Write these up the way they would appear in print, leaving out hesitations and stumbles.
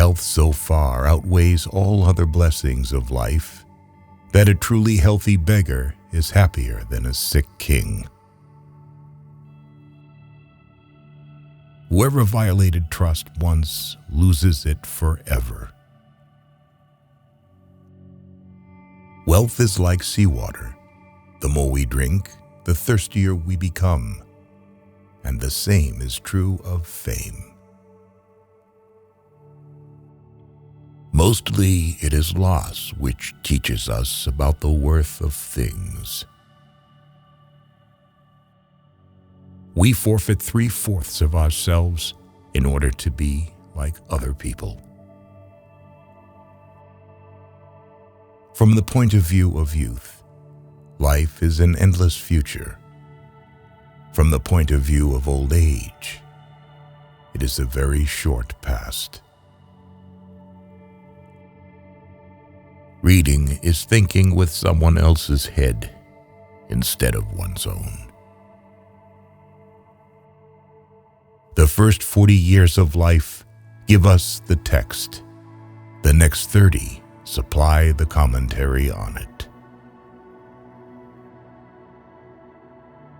health so far outweighs all other blessings of life that a truly healthy beggar is happier than a sick king. Whoever violated trust once loses it forever. Wealth is like seawater. The more we drink, the thirstier we become. And the same is true of fame. Mostly it is loss which teaches us about the worth of things. We forfeit 3/4 of ourselves in order to be like other people. From the point of view of youth, life is an endless future. From the point of view of old age, it is a very short past. Reading is thinking with someone else's head instead of one's own. The first 40 years of life give us the text. The next 30 supply the commentary on it.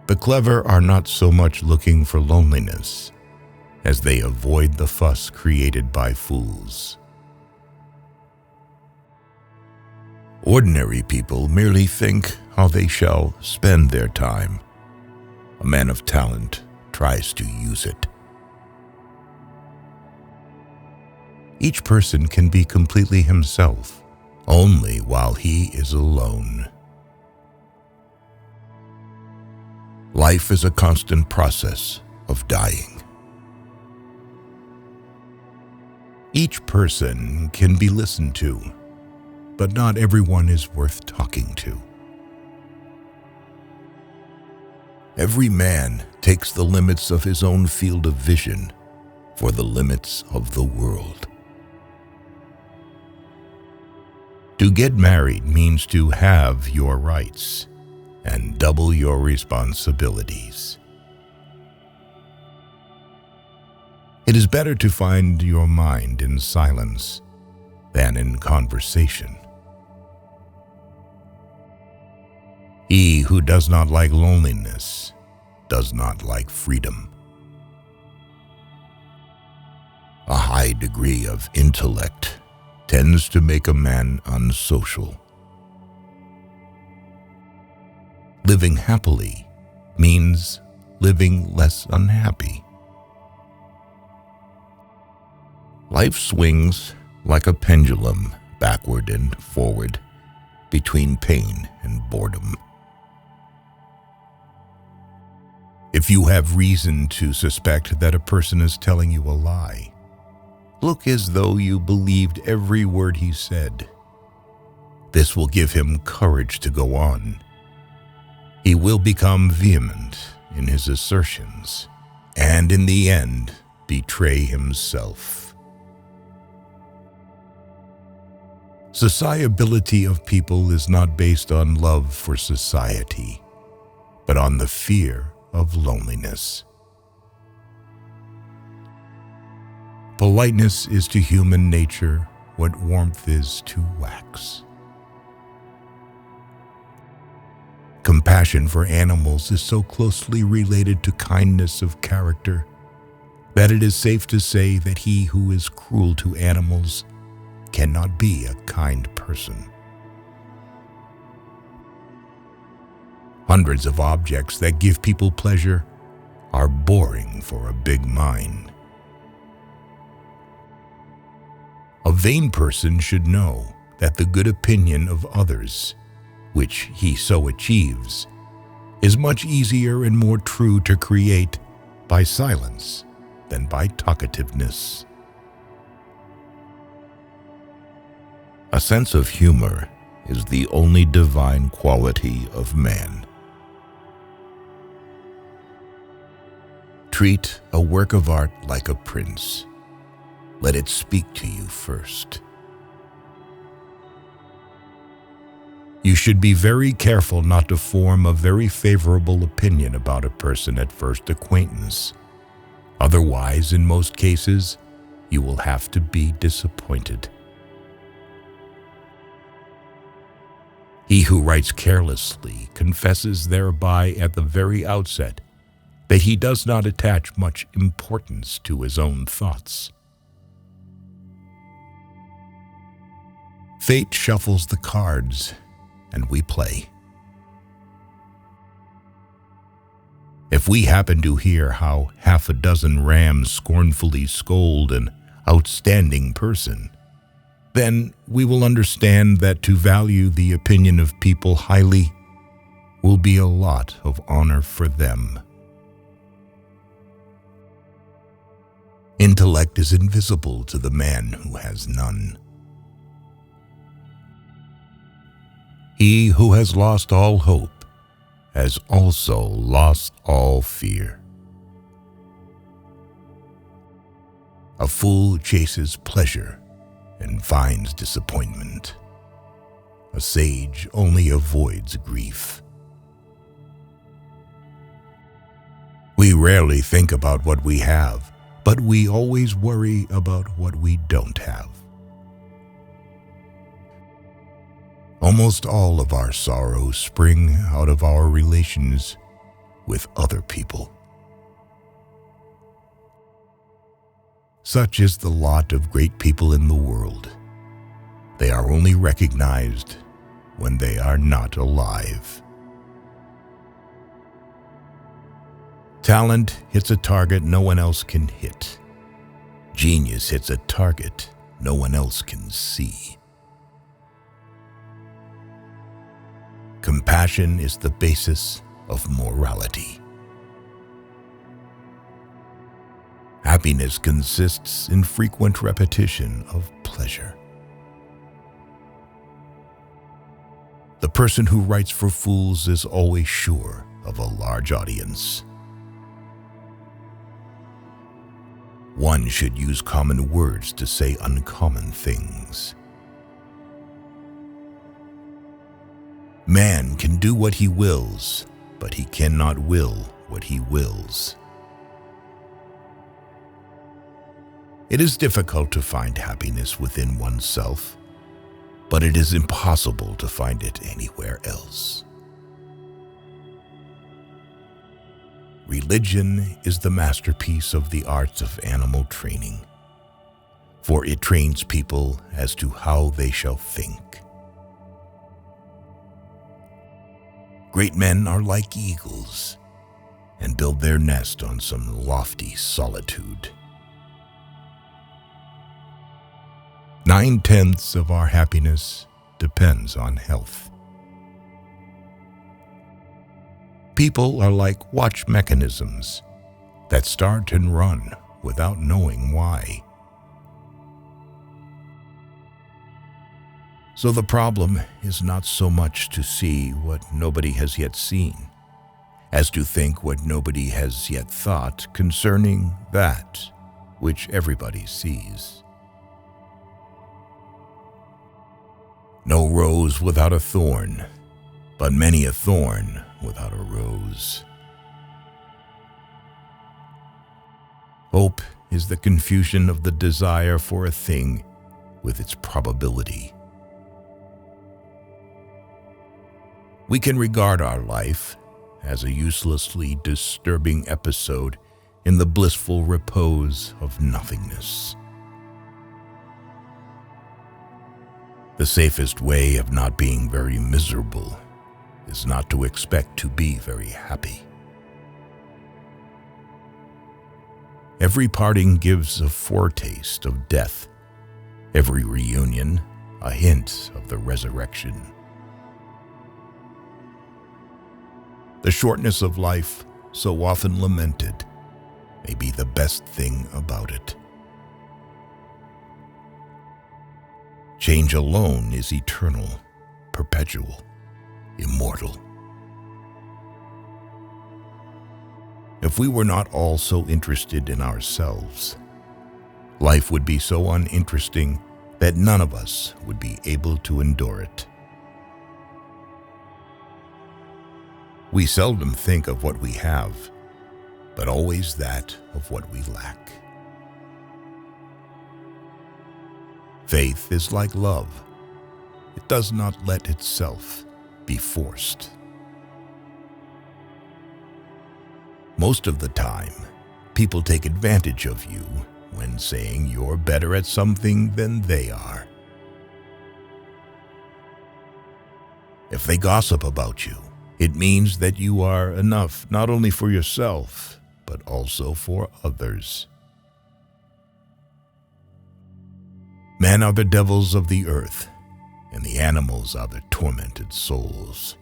The clever are not so much looking for loneliness as they avoid the fuss created by fools. Ordinary people merely think how they shall spend their time. A man of talent tries to use it. Each person can be completely himself only while he is alone. Life is a constant process of dying. Each person can be listened to, but not everyone is worth talking to. Every man takes the limits of his own field of vision for the limits of the world. To get married means to have your rights and double your responsibilities. It is better to find your mind in silence than in conversation. He who does not like loneliness does not like freedom. A high degree of intellect tends to make a man unsocial. Living happily means living less unhappy. Life swings like a pendulum backward and forward between pain and boredom. If you have reason to suspect that a person is telling you a lie, look as though you believed every word he said. This will give him courage to go on. He will become vehement in his assertions, and in the end, betray himself. Sociability of people is not based on love for society, but on the fear of loneliness. Politeness is to human nature what warmth is to wax. Compassion for animals is so closely related to kindness of character that it is safe to say that he who is cruel to animals cannot be a kind person. Hundreds of objects that give people pleasure are boring for a big mind. A vain person should know that the good opinion of others, which he so achieves, is much easier and more true to create by silence than by talkativeness. A sense of humor is the only divine quality of man. Treat a work of art like a prince. Let it speak to you first. You should be very careful not to form a very favorable opinion about a person at first acquaintance. Otherwise, in most cases, you will have to be disappointed. He who writes carelessly confesses thereby at the very outset that he does not attach much importance to his own thoughts. Fate shuffles the cards, and we play. If we happen to hear how half a dozen rams scornfully scold an outstanding person, then we will understand that to value the opinion of people highly will be a lot of honor for them. Intellect is invisible to the man who has none. He who has lost all hope has also lost all fear. A fool chases pleasure and finds disappointment. A sage only avoids grief. We rarely think about what we have, but we always worry about what we don't have. Almost all of our sorrows spring out of our relations with other people. Such is the lot of great people in the world. They are only recognized when they are not alive. Talent hits a target no one else can hit. Genius hits a target no one else can see. Compassion is the basis of morality. Happiness consists in frequent repetition of pleasure. The person who writes for fools is always sure of a large audience. One should use common words to say uncommon things. Man can do what he wills, but he cannot will what he wills. It is difficult to find happiness within oneself, but it is impossible to find it anywhere else. Religion is the masterpiece of the arts of animal training, for it trains people as to how they shall think. Great men are like eagles and build their nest on some lofty solitude. 9/10 of our happiness depends on health. People are like watch mechanisms that start and run without knowing why. So the problem is not so much to see what nobody has yet seen, as to think what nobody has yet thought concerning that which everybody sees. No rose without a thorn, but many a thorn without a rose. Hope is the confusion of the desire for a thing with its probability. We can regard our life as a uselessly disturbing episode in the blissful repose of nothingness. The safest way of not being very miserable is not to expect to be very happy. Every parting gives a foretaste of death, every reunion a hint of the resurrection. The shortness of life, so often lamented, may be the best thing about it. Change alone is eternal, perpetual, immortal. If we were not all so interested in ourselves, life would be so uninteresting that none of us would be able to endure it. We seldom think of what we have, but always that of what we lack. Faith is like love. It does not let itself be forced. Most of the time, people take advantage of you when saying you're better at something than they are. If they gossip about you, it means that you are enough not only for yourself, but also for others. Men are the devils of the earth, and the animals are the tormented souls.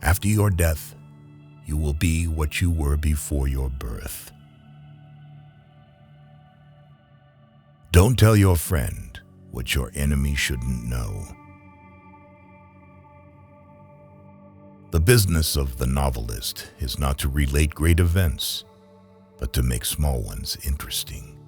After your death, you will be what you were before your birth. Don't tell your friend what your enemy shouldn't know. The business of the novelist is not to relate great events, but to make small ones interesting.